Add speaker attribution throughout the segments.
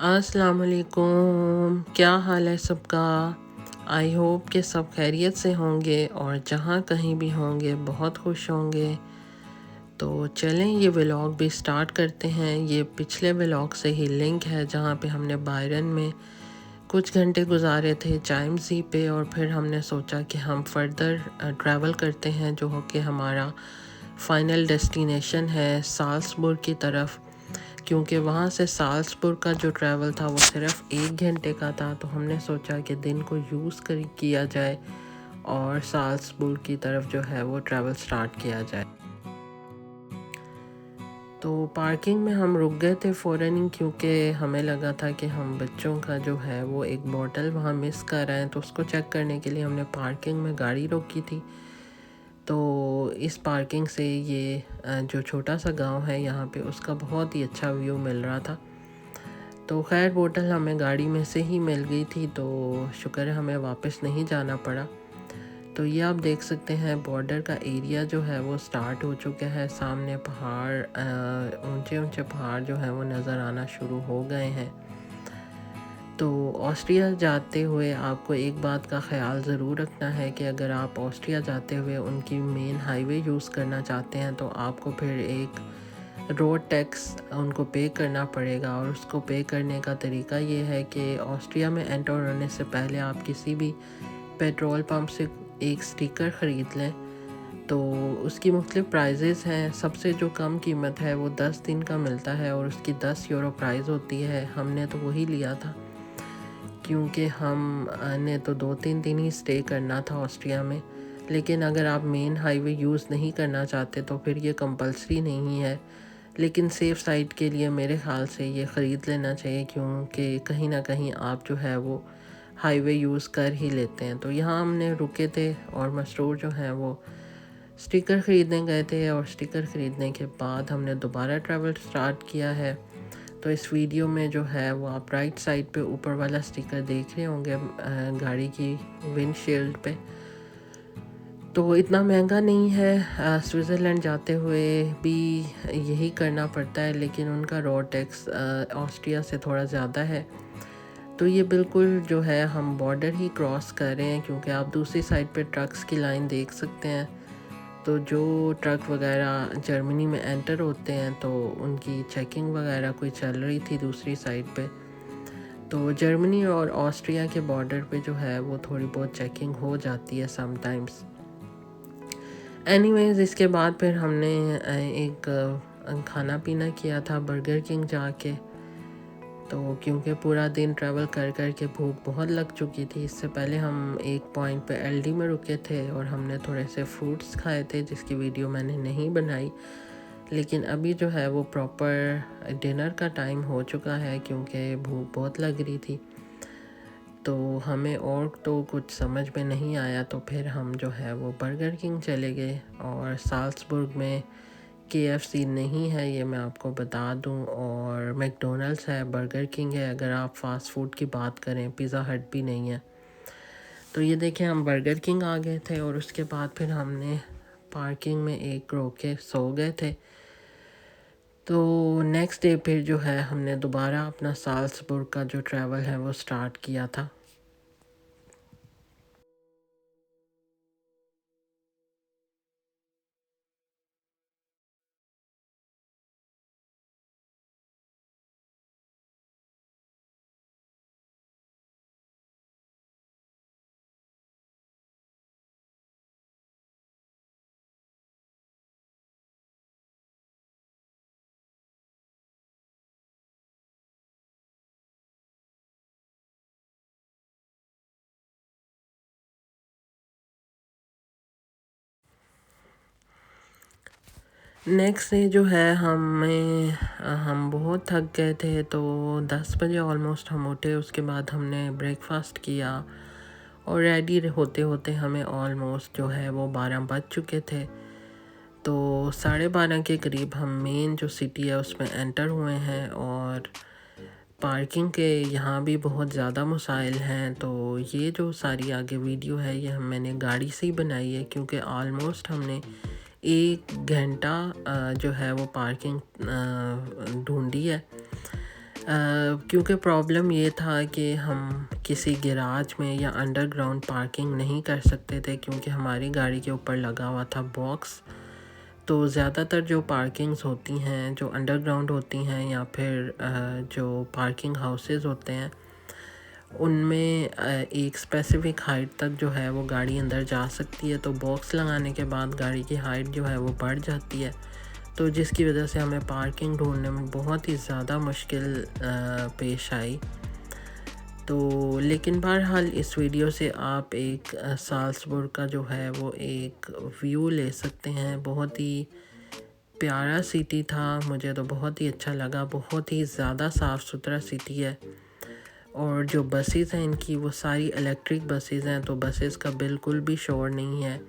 Speaker 1: अस्सलाम वालेकुम। क्या हाल है सबका। आई होप कि सब खैरियत से होंगे और जहाँ कहीं भी होंगे बहुत खुश होंगे। तो चलें ये व्लॉग भी स्टार्ट करते हैं। ये पिछले व्लॉग से ही लिंक है जहाँ पे हमने बायरन में कुछ घंटे गुजारे थे चाइमसी पे, और फिर हमने सोचा कि हम फर्दर ट्रैवल करते हैं जो हो कि हमारा फ़ाइनल डेस्टिनेशन है साल्सबुर्ग की तरफ, क्योंकि वहाँ से साल्सबुर्ग का जो ट्रैवल था वो सिर्फ 1 घंटे का था। तो हमने सोचा कि दिन को किया जाए और साल्सबुर्ग की तरफ जो है वो ट्रैवल स्टार्ट किया जाए। तो पार्किंग में हम रुक गए थे फ़ौरन ही, क्योंकि हमें लगा था कि हम बच्चों का जो है वो एक बॉटल वहाँ मिस कर रहे हैं, तो उसको चेक करने के लिए हमने पार्किंग में गाड़ी रोकी थी। तो इस पार्किंग से ये जो छोटा सा गांव है यहाँ पे उसका बहुत ही अच्छा व्यू मिल रहा था। तो खैर बोतल हमें गाड़ी में से ही मिल गई थी, तो शुक्र है हमें वापस नहीं जाना पड़ा। तो ये आप देख सकते हैं बॉर्डर का एरिया जो है वो स्टार्ट हो चुका है। सामने पहाड़, ऊंचे ऊंचे पहाड़ जो हैं वो नज़र आना शुरू हो गए हैं। तो ऑस्ट्रिया जाते हुए आपको एक बात का ख्याल ज़रूर रखना है कि अगर आप ऑस्ट्रिया जाते हुए उनकी मेन हाईवे यूज़ करना चाहते हैं तो आपको फिर एक रोड टैक्स उनको पे करना पड़ेगा। और उसको पे करने का तरीका ये है कि ऑस्ट्रिया में एंटर होने से पहले आप किसी भी पेट्रोल पंप से एक स्टिकर ख़रीद लें। तो उसकी मुख्तलिफ प्राइजेज़ हैं। सबसे जो कम कीमत है वो 10 दिन का मिलता है और उसकी 10 यूरो प्राइस होती है। हमने तो वही लिया था क्योंकि हम ने तो 2-3 दिन ही स्टे करना था ऑस्ट्रिया में। लेकिन अगर आप मेन हाईवे यूज़ नहीं करना चाहते तो फिर ये कंपलसरी नहीं है, लेकिन सेफ़ साइड के लिए मेरे ख़्याल से ये ख़रीद लेना चाहिए, क्योंकि कहीं ना कहीं आप जो है वो हाईवे यूज़ कर ही लेते हैं। तो यहाँ हमने रुके थे और मसरूर जो है वो स्टिकर ख़रीदने गए थे, और स्टिकर ख़रीदने के बाद हमने दोबारा ट्रैवल स्टार्ट किया है। तो इस वीडियो में जो है वो आप राइट साइड पे ऊपर वाला स्टिकर देख रहे होंगे गाड़ी की विंडशील्ड पे। तो इतना महंगा नहीं है, स्विट्ज़रलैंड जाते हुए भी यही करना पड़ता है, लेकिन उनका रोड टैक्स ऑस्ट्रिया से थोड़ा ज़्यादा है। तो ये बिल्कुल जो है हम बॉर्डर ही क्रॉस कर रहे हैं, क्योंकि आप दूसरी साइड पे ट्रक्स की लाइन देख सकते हैं। तो जो ट्रक वगैरह जर्मनी में एंटर होते हैं तो उनकी चेकिंग वगैरह कोई चल रही थी दूसरी साइड पे। तो जर्मनी और ऑस्ट्रिया के बॉर्डर पे जो है वो थोड़ी बहुत चेकिंग हो जाती है समटाइम्स। एनीवेज इसके बाद फिर हमने एक खाना पीना किया था बर्गर किंग जाके। तो क्योंकि पूरा दिन ट्रैवल कर कर के भूख बहुत लग चुकी थी। इससे पहले हम एक पॉइंट पे एलडी में रुके थे और हमने थोड़े से फ्रूट्स खाए थे जिसकी वीडियो मैंने नहीं बनाई। लेकिन अभी जो है वो प्रॉपर डिनर का टाइम हो चुका है, क्योंकि भूख बहुत लग रही थी। तो हमें और तो कुछ समझ में नहीं आया, तो फिर हम जो है वो बर्गर किंग चले गए। और साल्सबुर्ग में KFC नहीं है, ये मैं आपको बता दूं, और मैकडोनल्ड्स है, बर्गर किंग है। अगर आप फास्ट फूड की बात करें पिज़्ज़ा हट भी नहीं है। तो ये देखें हम बर्गर किंग आ गए थे और उसके बाद फिर हमने पार्किंग में एक रोके सो गए थे। तो नेक्स्ट डे फिर जो है हमने दोबारा अपना साल्सबुर्ग का जो ट्रैवल है वो स्टार्ट किया था। नेक्स्ट डे जो है हम बहुत थक गए थे, तो 10 बजे ऑलमोस्ट हम उठे। उसके बाद हमने ब्रेकफास्ट किया और रेडी होते होते हमें ऑलमोस्ट जो है वो 12 बज चुके थे। तो 12:30 के करीब हम मेन जो सिटी है उसमें एंटर हुए हैं। और पार्किंग के यहाँ भी बहुत ज़्यादा मसाइल हैं। तो ये जो सारी आगे वीडियो है ये मैंने गाड़ी से ही बनाई है, क्योंकि ऑलमोस्ट हमने 1 घंटा जो है वो पार्किंग ढूंढी है। क्योंकि प्रॉब्लम ये था कि हम किसी गैराज में या अंडरग्राउंड पार्किंग नहीं कर सकते थे, क्योंकि हमारी गाड़ी के ऊपर लगा हुआ था बॉक्स। तो ज़्यादातर जो पार्किंग्स होती हैं जो अंडरग्राउंड होती हैं या फिर जो पार्किंग हाउसेस होते हैं, उनमें एक स्पेसिफ़िक हाइट तक जो है वो गाड़ी अंदर जा सकती है। तो बॉक्स लगाने के बाद गाड़ी की हाइट जो है वो बढ़ जाती है, तो जिसकी वजह से हमें पार्किंग ढूंढने में बहुत ही ज़्यादा मुश्किल पेश आई। तो लेकिन बहरहाल इस वीडियो से आप एक साल्सबर्ग का जो है वो एक व्यू ले सकते हैं। बहुत ही प्यारा सिटी था, मुझे तो बहुत ही अच्छा लगा। बहुत ही ज़्यादा साफ़ सुथरा सिटी है, और जो बसेस हैं इनकी वो सारी इलेक्ट्रिक बसेस हैं, तो बसेस का बिल्कुल भी शोर नहीं है।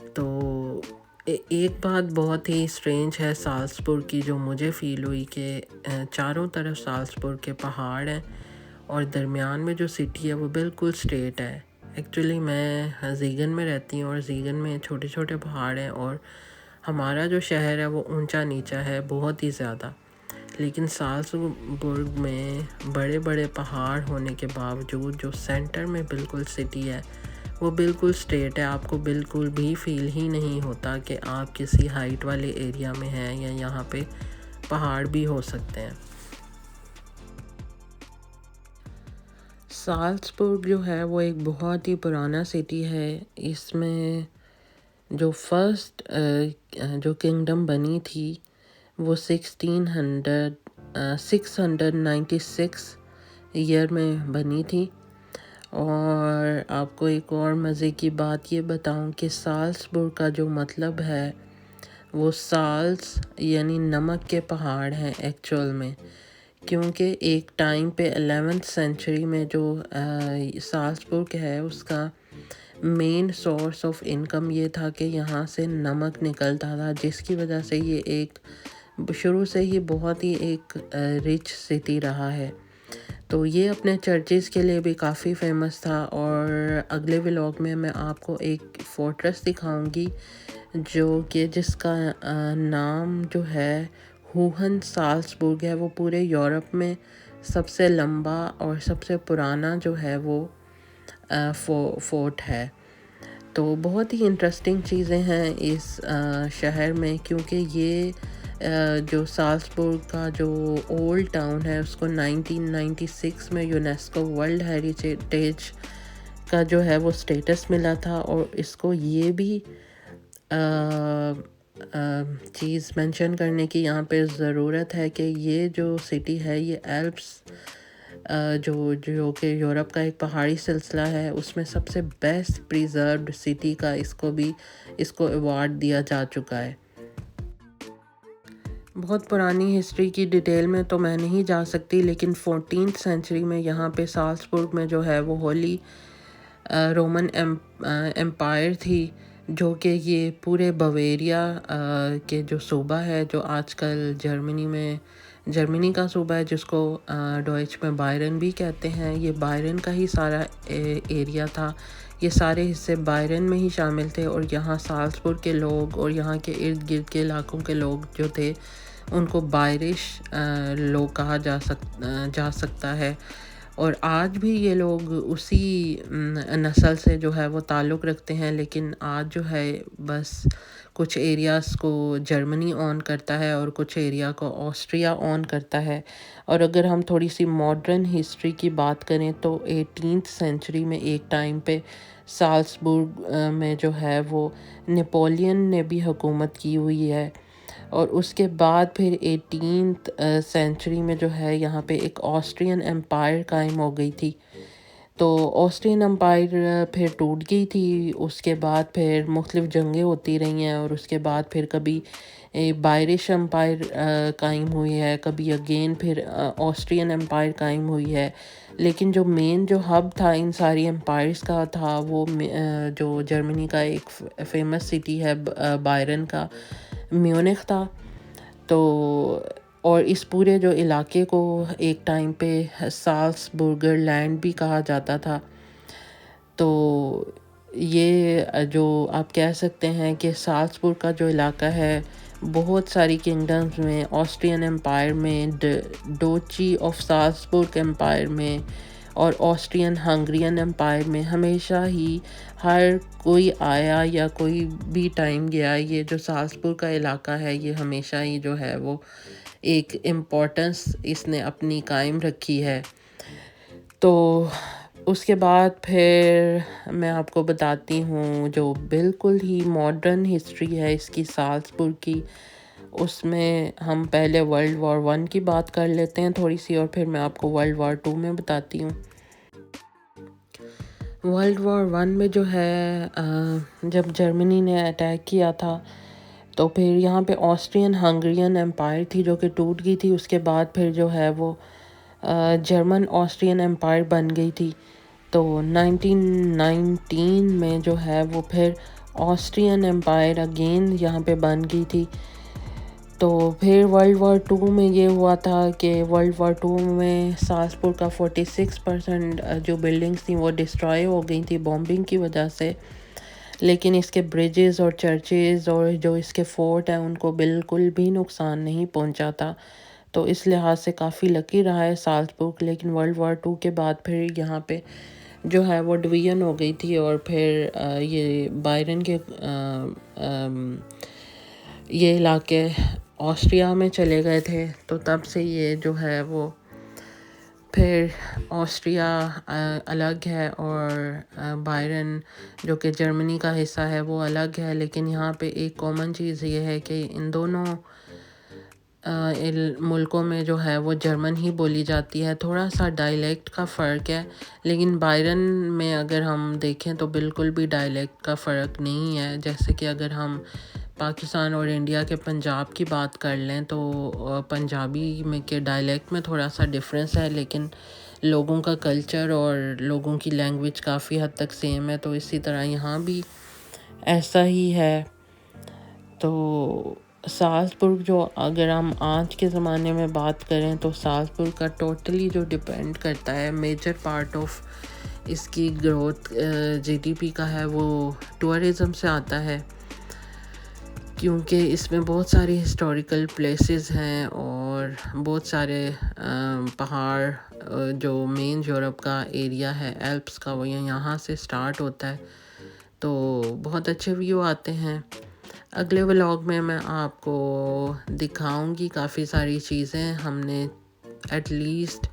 Speaker 1: तो एक बात बहुत ही स्ट्रेंज है साल्सबर्ग की जो मुझे फ़ील हुई कि चारों तरफ साल्सबर्ग के पहाड़ हैं और दरमियान में जो सिटी है वो बिल्कुल स्ट्रेट है। एक्चुअली मैं ज़ीगन में रहती हूँ, और ज़ीगन में छोटे छोटे पहाड़ हैं, और हमारा जो शहर है वो ऊंचा नीचा है बहुत ही ज़्यादा। लेकिन साल्सबर्ग में बड़े बड़े पहाड़ होने के बावजूद जो सेंटर में बिल्कुल सिटी है वो बिल्कुल स्ट्रेट है। आपको बिल्कुल भी फ़ील ही नहीं होता कि आप किसी हाइट वाले एरिया में हैं या यहाँ पे पहाड़ भी हो सकते हैं। साल्सबर्ग जो है वो एक बहुत ही पुराना सिटी है। इसमें जो फर्स्ट जो किंगडम बनी थी वो 696 ईयर में बनी थी। और आपको एक और मज़े की बात ये बताऊं कि साल्सबर्ग का जो मतलब है वो साल्स यानी नमक के पहाड़ हैं एक्चुअल में। क्योंकि एक टाइम पे 11th सेंचुरी में जो साल्सबर्ग है उसका मेन सोर्स ऑफ इनकम ये था कि यहाँ से नमक निकलता था, जिसकी वजह से ये एक शुरू से ही बहुत ही एक रिच सिटी रहा है। तो ये अपने चर्चेज़ के लिए भी काफ़ी फेमस था। और अगले व्लॉग में मैं आपको एक फोर्ट्रेस दिखाऊंगी जो कि जिसका नाम जो है हुहन साल्सबर्ग है। वो पूरे यूरोप में सबसे लंबा और सबसे पुराना जो है वो फोर्ट है। तो बहुत ही इंटरेस्टिंग चीज़ें हैं इस शहर में, क्योंकि ये जो साल्सबर्ग का जो ओल्ड टाउन है उसको 1996 में यूनेस्को वर्ल्ड हेरिटेज का जो है वो स्टेटस मिला था। और इसको ये भी चीज़ मेंशन करने की यहाँ पे ज़रूरत है कि ये जो सिटी है ये एल्प्स जो जो कि यूरोप का एक पहाड़ी सिलसिला है उसमें सबसे बेस्ट प्रिजर्व्ड सिटी का इसको अवार्ड दिया जा चुका है। बहुत पुरानी हिस्ट्री की डिटेल में तो मैं नहीं जा सकती, लेकिन 14th सेंचुरी में यहाँ पे साल्सबर्ग में जो है वो होली रोमन एम्पायर थी, जो कि ये पूरे बवेरिया के जो सूबा है जो आजकल जर्मनी का सूबा है, जिसको डॉइच में बायरन भी कहते हैं। ये बायरन का ही सारा एरिया था, ये सारे हिस्से बायरन में ही शामिल थे। और यहाँ साल्सबर्ग के लोग और यहाँ के इर्द गिर्द के इलाकों के लोग जो थे उनको बायरिश लोग कहा जा सकता है। और आज भी ये लोग उसी नस्ल से जो है वो ताल्लुक़ रखते हैं। लेकिन आज जो है बस कुछ एरियाज़ को जर्मनी ऑन करता है और कुछ एरिया को ऑस्ट्रिया ऑन करता है। और अगर हम थोड़ी सी मॉडर्न हिस्ट्री की बात करें तो 18th सेंचुरी में एक टाइम पे साल्सबर्ग में जो है वो नेपोलियन ने भी हुकूमत की हुई है। और उसके बाद फिर 18th सेंचुरी में जो है यहाँ पे एक ऑस्ट्रियन एम्पायर कायम हो गई थी। तो ऑस्ट्रियन एम्पायर फिर टूट गई थी। उसके बाद फिर मुख्तलिफ जंगें होती रही हैं, और उसके बाद फिर कभी बायरिश एम्पायर कायम हुई है, कभी अगेन फिर ऑस्ट्रियन एम्पायर कायम हुई है। लेकिन जो मेन जो हब था इन सारी एम्पायर्स का था वो जो जर्मनी का एक फेमस सिटी है बायरन का, म्यूनिख था। तो और इस पूरे जो इलाके को एक टाइम पे साल्सबर्गर लैंड भी कहा जाता था। तो ये जो आप कह सकते हैं कि साल्सबर्ग का जो इलाका है बहुत सारी किंगडम्स में, ऑस्ट्रियन एम्पायर में, डोची ऑफ साल्सबुर्ग एम्पायर में और ऑस्ट्रियन हंगरियन एम्पायर में हमेशा ही हर कोई आया या कोई भी टाइम गया, ये जो साल्सबुर्ग का इलाका है ये हमेशा ही जो है वो एक इम्पोर्टेंस इसने अपनी कायम रखी है। तो उसके बाद फिर मैं आपको बताती हूँ जो बिल्कुल ही मॉडर्न हिस्ट्री है इसकी साल्सबुर्ग की। उसमें हम पहले वर्ल्ड वॉर वन की बात कर लेते हैं थोड़ी सी, और फिर मैं आपको वर्ल्ड वॉर टू में बताती हूँ। वर्ल्ड वॉर वन में जो है जब जर्मनी ने अटैक किया था तो फिर यहाँ पे ऑस्ट्रियन हंगरियन एम्पायर थी जो कि टूट गई थी। उसके बाद फिर जो है वो जर्मन ऑस्ट्रियन एम्पायर बन गई थी। तो 1919 में जो है वो फिर ऑस्ट्रियन एम्पायर अगेन यहाँ पे बन गई थी। तो फिर वर्ल्ड वॉर टू में ये हुआ था कि वर्ल्ड वॉर टू में साल्सबुर्ग का 46% जो बिल्डिंग्स थी वो डिस्ट्रॉय हो गई थी बॉम्बिंग की वजह से, लेकिन इसके ब्रिजेस और चर्चेज़ और जो इसके फोर्ट हैं उनको बिल्कुल भी नुकसान नहीं पहुंचा था। तो इस लिहाज से काफ़ी लकी रहा है साल्सबुर्ग। लेकिन वर्ल्ड वॉर टू के बाद फिर यहाँ पे जो है वो डिवीज़न हो गई थी और फिर ये बायरन के ये इलाके ऑस्ट्रिया में चले गए थे। तो तब से ये जो है वो फिर ऑस्ट्रिया अलग है और बायरन जो कि जर्मनी का हिस्सा है वो अलग है। लेकिन यहाँ पे एक कॉमन चीज़ ये है कि इन दोनों मुल्कों में जो है वो जर्मन ही बोली जाती है। थोड़ा सा डायलेक्ट का फ़र्क है, लेकिन बायरन में अगर हम देखें तो बिल्कुल भी डायलेक्ट का फ़र्क नहीं है। जैसे कि अगर हम पाकिस्तान और इंडिया के पंजाब की बात कर लें तो पंजाबी में के डायलेक्ट में थोड़ा सा डिफरेंस है, लेकिन लोगों का कल्चर और लोगों की लैंग्वेज काफ़ी हद तक सेम है। तो इसी तरह यहाँ भी ऐसा ही है। तो साल्सबुर्ग जो अगर हम आज के ज़माने में बात करें तो साल्सबुर्ग का टोटली जो डिपेंड करता है, मेजर पार्ट ऑफ इसकी ग्रोथ जीडीपी का है वो टूरिज़म से आता है, क्योंकि इसमें बहुत सारी हिस्टोरिकल प्लेसेस हैं और बहुत सारे पहाड़ जो मेन यूरोप का एरिया है एल्प्स का वो यहाँ से स्टार्ट होता है। तो बहुत अच्छे व्यू आते हैं। अगले व्लॉग में मैं आपको दिखाऊंगी काफ़ी सारी चीज़ें। हमने एटलीस्ट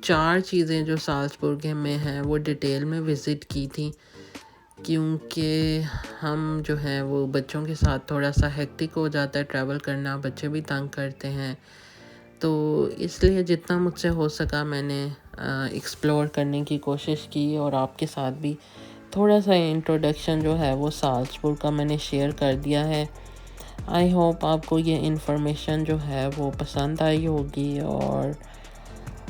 Speaker 1: 4 चीज़ें जो साल्सबुर्ग में हैं वो डिटेल में विज़िट की थी, क्योंकि हम जो हैं वो बच्चों के साथ थोड़ा सा हेक्टिक हो जाता है ट्रैवल करना, बच्चे भी तंग करते हैं। तो इसलिए जितना मुझसे हो सका मैंने एक्सप्लोर करने की कोशिश की और आपके साथ भी थोड़ा सा इंट्रोडक्शन जो है वो साल्सबुर्ग का मैंने शेयर कर दिया है। आई होप आपको ये इन्फॉर्मेशन जो है वो पसंद आई होगी और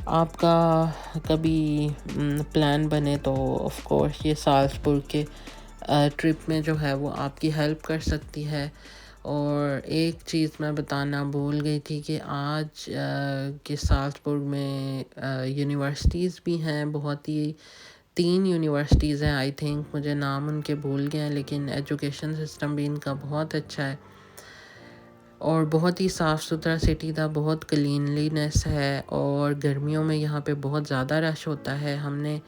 Speaker 1: आपका कभी प्लान बने तो ऑफ कोर्स ये साल्सबुर्ग के ट्रिप में जो है वो आपकी हेल्प कर सकती है। और एक चीज़ मैं बताना भूल गई थी कि आज के साल्सबुर्ग में यूनिवर्सिटीज़ भी हैं, बहुत ही 3 यूनिवर्सिटीज़ हैं आई थिंक, मुझे नाम उनके भूल गए हैं, लेकिन एजुकेशन सिस्टम भी इनका बहुत अच्छा है और बहुत ही साफ़ सुथरा सिटी था, बहुत क्लीनलीनेस है। और गर्मियों में यहाँ पे बहुत ज़्यादा रश होता है। हमने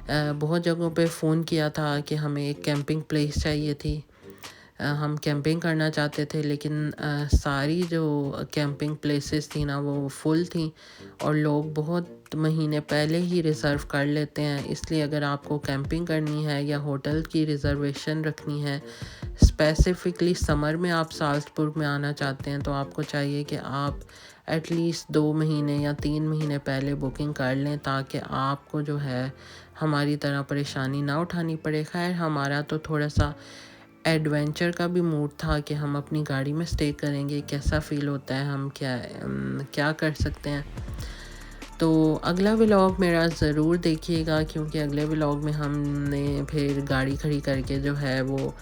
Speaker 1: बहुत जगहों पे फ़ोन किया था कि हमें एक कैंपिंग प्लेस चाहिए थी, हम कैंपिंग करना चाहते थे, लेकिन सारी जो कैंपिंग प्लेसेस थी ना वो फुल थी और लोग बहुत महीने पहले ही रिज़र्व कर लेते हैं। इसलिए अगर आपको कैंपिंग करनी है या होटल की रिज़र्वेशन रखनी है, स्पेसिफ़िकली समर में आप साल्सबुर्ग में आना चाहते हैं, तो आपको चाहिए कि आप एटलीस्ट 2 महीने या 3 महीने पहले बुकिंग कर लें, ताकि आपको जो है हमारी तरह परेशानी ना उठानी पड़े। खैर हमारा तो थोड़ा सा एडवेंचर का भी मूड था कि हम अपनी गाड़ी में स्टे करेंगे, कैसा फ़ील होता है, हम क्या कर सकते हैं। तो अगला व्लॉग मेरा ज़रूर देखिएगा, क्योंकि अगले व्लॉग में हमने फिर गाड़ी खड़ी करके जो है वो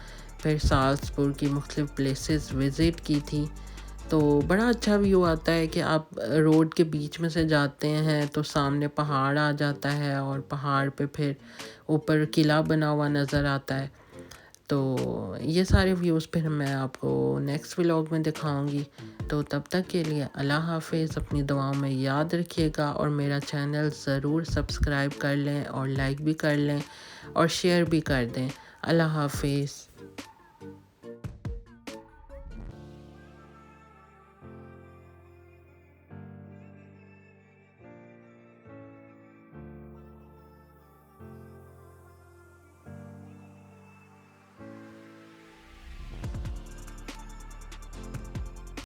Speaker 1: फिर साल्सबुर्ग की मुख्तलिफ़ प्लेसेस विज़िट की थी। तो बड़ा अच्छा व्यू आता है कि आप रोड के बीच में से जाते हैं तो सामने पहाड़ आ जाता है और पहाड़ पे फिर ऊपर किला बना हुआ नज़र आता है। तो ये सारे व्यूज़ फिर मैं आपको नेक्स्ट व्लॉग में दिखाऊंगी। तो तब तक के लिए अल्लाह हाफिज़, अपनी दुआओं में याद रखिएगा और मेरा चैनल ज़रूर सब्सक्राइब कर लें और लाइक भी कर लें और शेयर भी कर दें। अल्लाह हाफिज़।